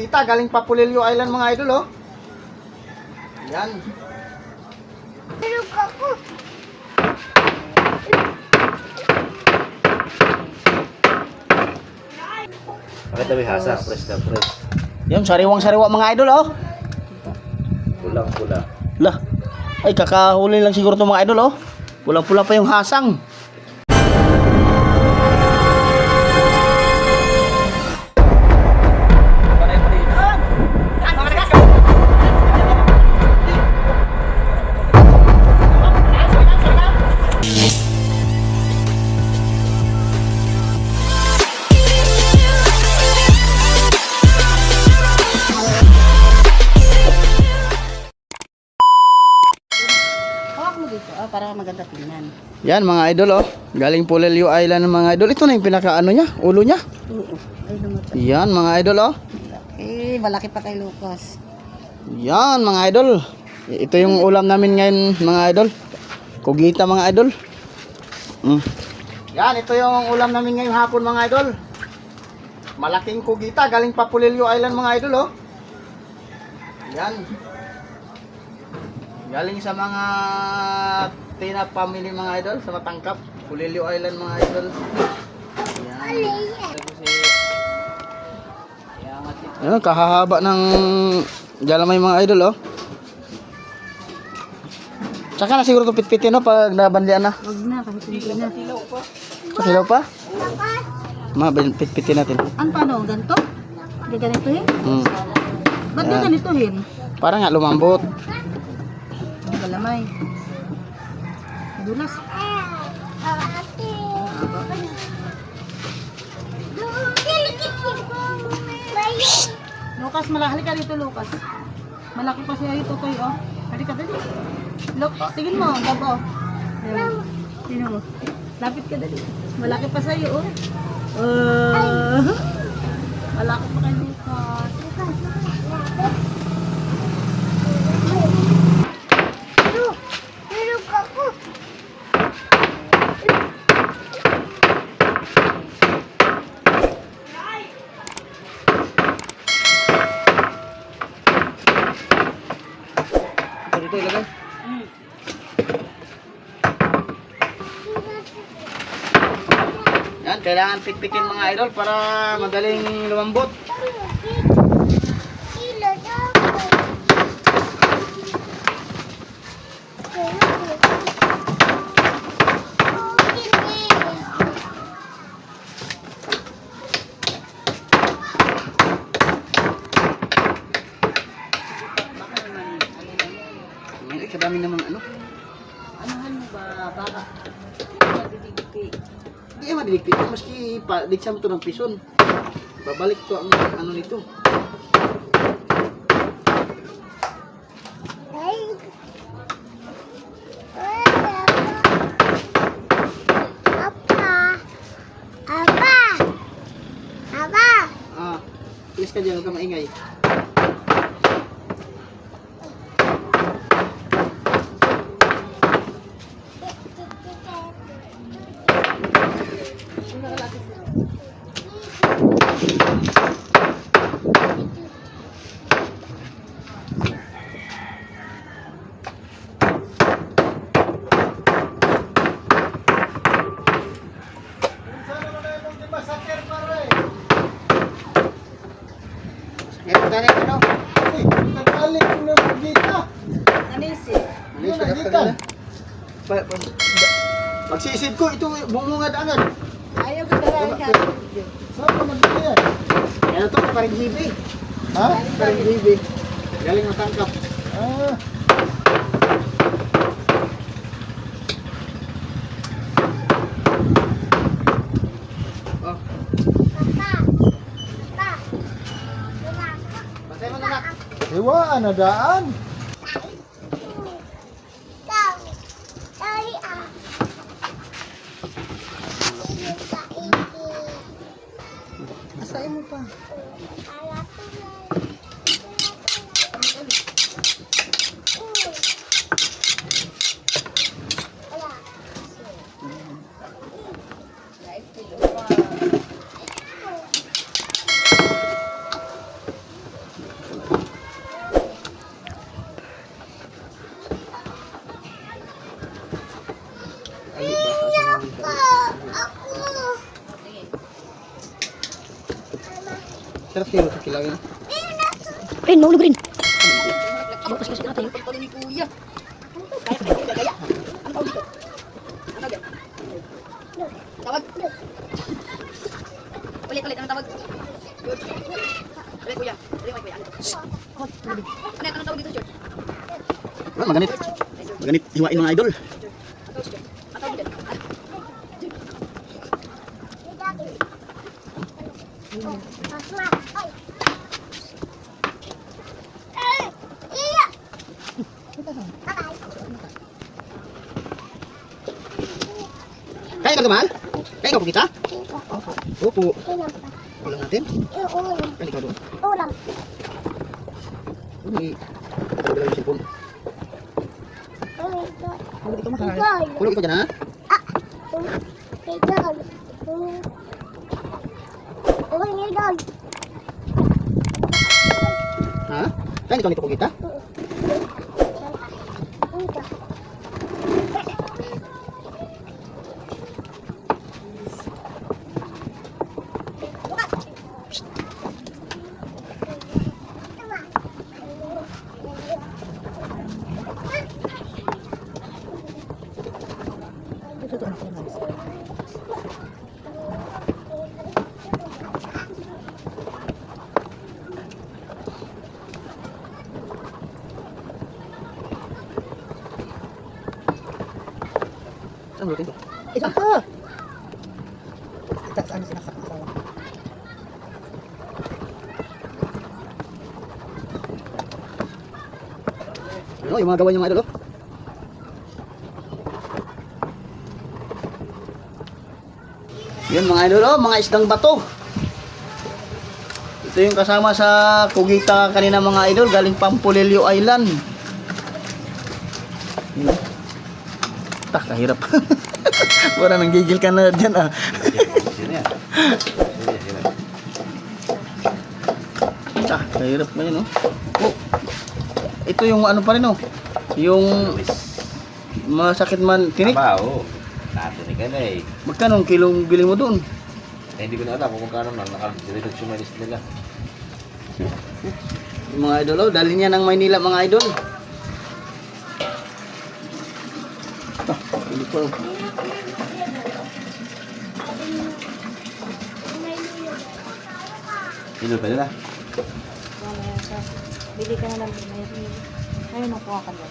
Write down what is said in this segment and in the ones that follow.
Kita, galing Papulilio Island mga idol, oh. Yan. Bakit tabi hasa? Press na press. Yan, sariwang-sariwa mga idol, oh. Pulang-pula. Lah. Ay, kakahuli lang siguro 'tong mga idol, oh. Pulang-pula pa yung hasang. Para maganda tingnan. Yan mga idol, oh. Galing Papulilio Island mga idol. Ito na yung pinaka-ano niya, ulo niya. Oo. Ay, namatay. Yan mga idol, oh. Malaki pa kay Lucas. Yan mga idol. Ito yung ulam namin ngayon mga idol. Kugita mga idol. Yan, ito yung ulam namin ngayong hapon mga idol. Malaking kugita galing Papulilio Island mga idol, oh. Yan. Galing sa mga Tina family mga idol sa Matangkap, Papulilio Island mga idol. Yan. Yan, kahahaba ng galamay mga idol, oh. Tsaka na siguro ito pitpitin, no, pag nabandian na. Wag na, kahit hindi na. Sa kilaw pa? Pitpitin natin. Ano paano? Ganito? Hindi ganitohin? Ba't Yan. na ganitohin? Para nga lumambot. Galamay. Dulas. Lucas, malaki ka dito, Lucas. Malaki pa siya ito, Toy, oh. Halika, dali. Look, tingin mo, gabo. Tingin mo. Lapit ka, dali. Malaki pa sa'yo, oh. Malaki pa kay Lucas. Dito ilagay. Yan, kailangan pitpitin mga idol para madaling lumambot. Kadami naman ano. Anuhan mo ba, baka? Madidigpi. Hindi madiligpit. Maski digsa mo ito ng pison. Babalik to ang ano nito. Please ka dyan, huwag ka maingay. Magsisid ko, ito bumungad agad. Ayaw ko talaga ka. Saan ka magbili yan? Yan ito, paring GB. Ha? Paring GB. Galing ang tangkap. Ah. Oh. Patay mo na nak. Iwaan na daan. Asain mo pa. Sarap yun, kilawin. Rin, mahulog rin. Tawag. Ulit, ang tawag. Ulit, kuya. Ulit, kuya. Anong tawag dito, George? Maganit. Maganit hiwain mga idol. Ang tawag dito. Kaya ka mahal? Kaya ka po kita? Opo. Ulang natin? Kaya ikaw doon? Umi. Wala yung cellphone. Kulog ikaw dyan ha? Ha? Kaya ikaw nito po kita? Saan mo ito? Ito pa! Saan sinaksak mo sa ano, yung mga gawa niyo mga idol, oh. Yan mga idol, oh, mga isdang bato. Ito yung kasama sa Kugita kanina mga idol, galing Pampulilio Island. Yun, oh. Tak, kahirap. Wala nang gigil ka na dyan, ah. Sino yan? Tak, kahirap na yun, oh. Oh. Ito yung ano pa rin, oh. Yung masakit man tinik. Tama, oo. Natinig ka na eh. Magkano ang kilong bili mo doon? Eh, hindi ko na alam kung magkano na. Naka-reduction list nila. Yung mga idol, oh, dali niya ng Maynila mga idol. Ah, hindi ko. Ilo pa nila. Bili ka na lang. Ayun, nakuha ka lang.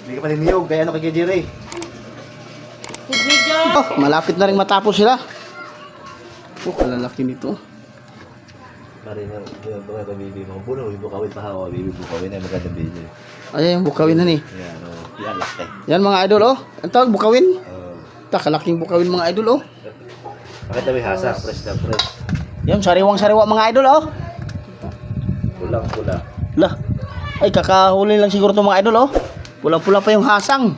Hindi ka pa niniyog. Kaya ano kay Jerry? Si Gijo! Oh, malapit na rin matapos sila. Oh, kalalaki nito. Pare na, mga kabibi mga puno. Yung bukawin pa hawa. Bibi bukawin ay magandang video. Ayan yung bukawin na ni. Yan, oh. Yan, laki. Yan mga idol, oh. Ang tawag, bukawin. Oh. Kalaking bukawin mga idol, oh. Bakit tabi hasa? Fresh na fresh. Yan, sariwang-sariwa mga idol, oh. Pulang-pula. Lah. Ay, kakahuli lang siguro itong mga idol, oh. Pula-pula pa yung hasang.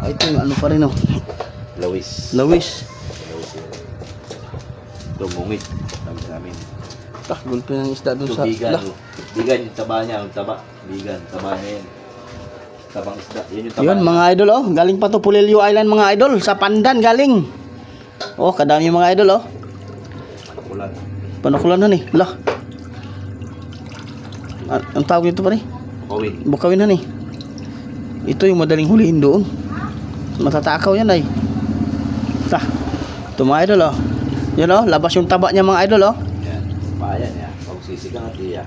Ay, ito yung ano pa rin, oh. Lawis. Lawis. Lawis yun. Dumungit. Sabi sa amin. Ah, gulpi ng isda dun sa... Bigan. Lah. Bigan yung taba niya. Yung taba. Bigan. Taba niya yan. Tabang isda. Yun yung taba. Yun, mga idol, oh. Galing pa to Pulilio Island, mga idol. Sa Pandan, galing. Oh, kadami yung mga idol, oh. Kulan. Panukulan na ni. Lah. Ang tawag nito pa ni? Kawin. Bukawin na ni. Ito yung madaling hulihin doon. Matatakaw yan ay. Tah. Ito mga idol, oh. Yan, oh. Labas yung taba niya mga idol, oh. Yan. Payan niya. Pag sisigang at iya.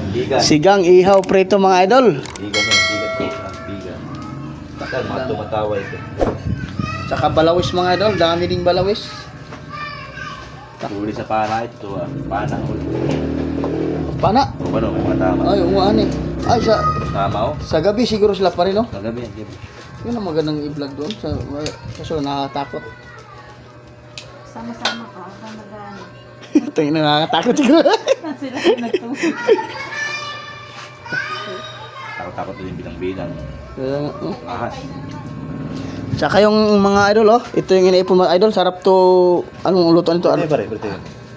Bigan. Sigang, ihaw, preto mga idol. Bigan yan. Bigan. Bigan. Takal, mga tumatawa ito. Tsaka balawis mga idol. Dami ding balawis. Huli sa pana ito. Pana. Pana. O ba no? May mga tama. Ay, umuan eh. Ay, Tama o? sa gabi siguro sila pa rin, oh. Kagabi yan. Gabi. Yun ang magandang i-vlog doon. Kaso nakakatakot. Sama-sama ka. Ako nag-ano. Ito yung nakakatakot siguro. Sila nagtungkol. Takot-takot din yung bilang-bilang. Oh. Ahas. Tsaka yung mga idol, oh. Ito yung inaipon mga idol. Sarap to. Anong luto nito? Ano ba rin?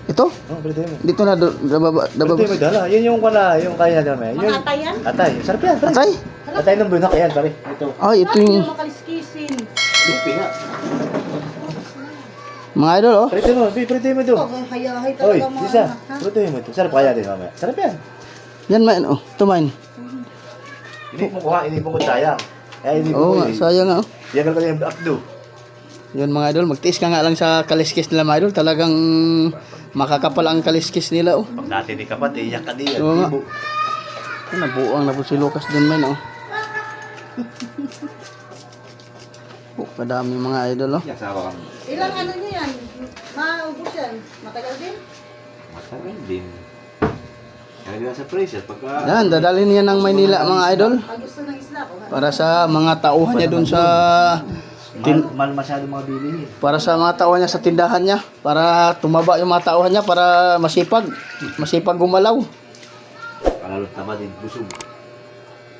Ito? Oh, pwede mo. Dito na, dababa. Pwede mo dala. Yun yung kala, yung kaya namin. Yun. Mga atay yan? Atay. Sarap yan, pare. Atay? Atay ng bunak yan, pare. Ito. Ay, ito yung Yung makaliskisin. Lupi nga. mga idol, oh. Pwede mo, pwede mo ito. Oh, hayahay Oy, talaga mga Lisa. anak, ha? Pwede mo ito. Sarap kaya din mamaya. Sarap yan. Yan, man, oh. Ito, man. Hindi mo kuha, hindi mo ko sayang. Eh, hindi Oo mo nga, sayang nga, oh. Yagal ko yung abdo. Yan mga idol, magtiis ka nga lang sa kaliskis nila mga idol. Talagang makakapal ang kaliskis nila, oh. Pag natin ikapat, iyak ka din. Oo nga. Nabuang na po si Lucas dun, man, oh. Oh, kadami mga idol, oh. Yasawa kami. Ilang ano nyo yan? Maubos yan? Matagal din? Matagal din. Kaya sa freezer, pagka... Yan, dadalhin niya ng Maynila mga idol. Pag gusto ng isla ko, ha? Para sa mga tauhan niya dun sa... Mal masyado mga bilihin. Para sa mga tauhan niya sa tindahan niya. Para tumaba yung mga tauhan niya. Para masipag. Masipag gumalaw. Palalot tama din, busog.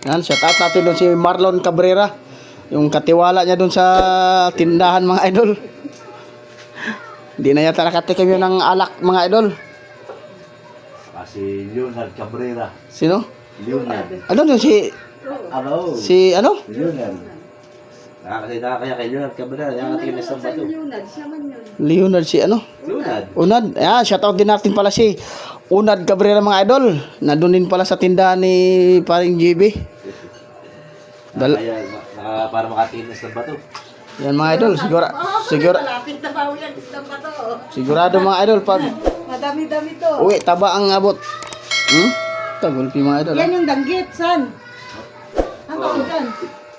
Yan, shout out natin doon si Marlon Cabrera. Yung katiwala niya doon sa tindahan mga idol. Hindi na yata nakatikim yun ng alak mga idol. Kasi Leonard Cabrera. Sino? Leonard. Ano doon si... Ano? Si ano? Leonard. Nakakaya kay Leonard Cabrera. Nakakatikim na isang bato. Leonard si ano? Leonard. Unad. Ayan, shout out din natin pala si Unad Cabrera mga idol. Nandun din pala sa tindahan ni paring GB. Para makatikim na isang bato. Yan mga idol, Malapit na bawi yan, isang pa to. sigurado mga idol pag Madami-dami to. uwi taba ang abot. Tagulpi mga idol. Yan yung danggit, san? Ang tawag dyan?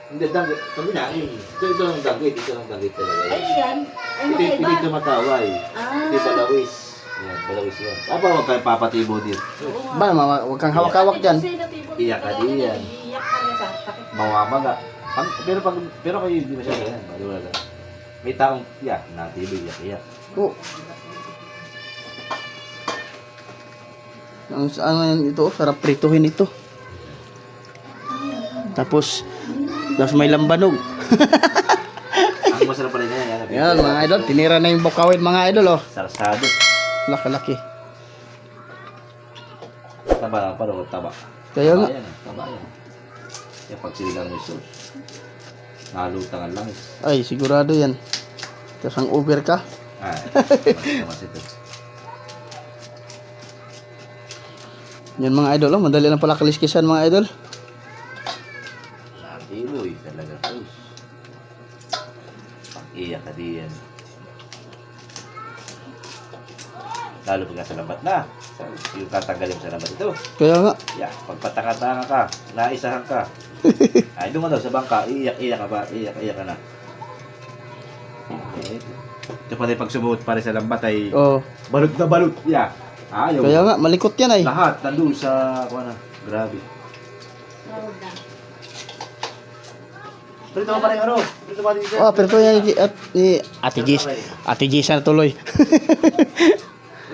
Hindi, danggit. Kami na eh. Ito ang danggit. Ito ang danggit talaga. Ay, yan. Ay, Ito yung makaiba. pinito mataway. Ah. Ito yung balawis. Yan, balawis yan. Papa, huwag kayong papatibo din. Ba, huwag kang hawak-hawak dyan. Iyak ka din yan. Iyak ka na sa sakit. Mawamaga. Pero kayo hindi masyado yan. Wala. May taong iyak. Natibo, iyak. Oh. Ano yan ito? Sarap prituhin ito. Tapos may lambanog. Ang masarap pa rin yan. Yan mga idol, tinira na yung bukawin mga idol oh. Sarsado. Laki-laki. Taba lang pa rin. Taba. Kaya nga. Yan, taba yan. Yung pagsiligang may sauce. Nalutang ang langis. Ay, sigurado yan. Tapos ang over ka. Ay, mas ito. Yan mga idol oh, madali lang pala kaliskisan mga idol. Natiboy talaga to. Pag-iyak ka diyan. Lalo pag nasa lambat na. Yung tatanggalin mo sa lambat ito. Kaya nga. Yeah, pagpatanga-tanga ka, naisahan ka. Ay, doon ka daw sa bangka, iiyak-iyak ka ba? Iiyak-iyak ka na. Ito pa rin pag sumuot pa rin sa lambat ay Oh. balot na balot. Yeah. Ayaw. Kaya nga, malikot yan ay. Lahat nandun sa, grabe. Pero ito pa rin ano? Ito pa rin dito. Oh, pero ito yan ni Ate Gis. Ate Gis na tuloy. Ito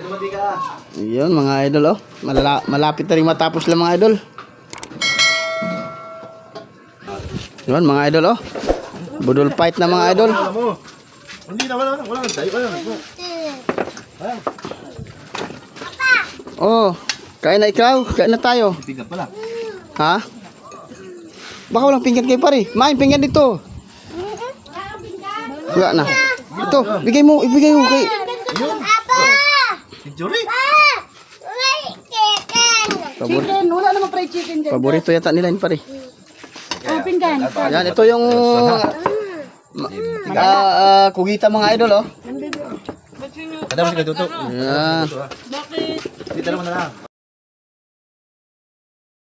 ba di ka? Yun mga idol oh. Malapit na rin matapos lang mga idol. Yun mga idol oh. Budol fight na mga idol. Hindi na, wala. Tayo ka lang. Oh, kain na ikaw. Kain na tayo. Pinggan pala. Ha? Baka walang pinggan kayo pare. Main pinggan dito. Wala na. Ito, ibigay mo kay... Jury. Chicken, wala naman fried chicken dyan. Paborito yata nila yun pare. Oh, pinggan. Yan, ito yung... kugita mga idol oh. Kada mo siya tutok. Yan. Bakit? Dito naman na lang.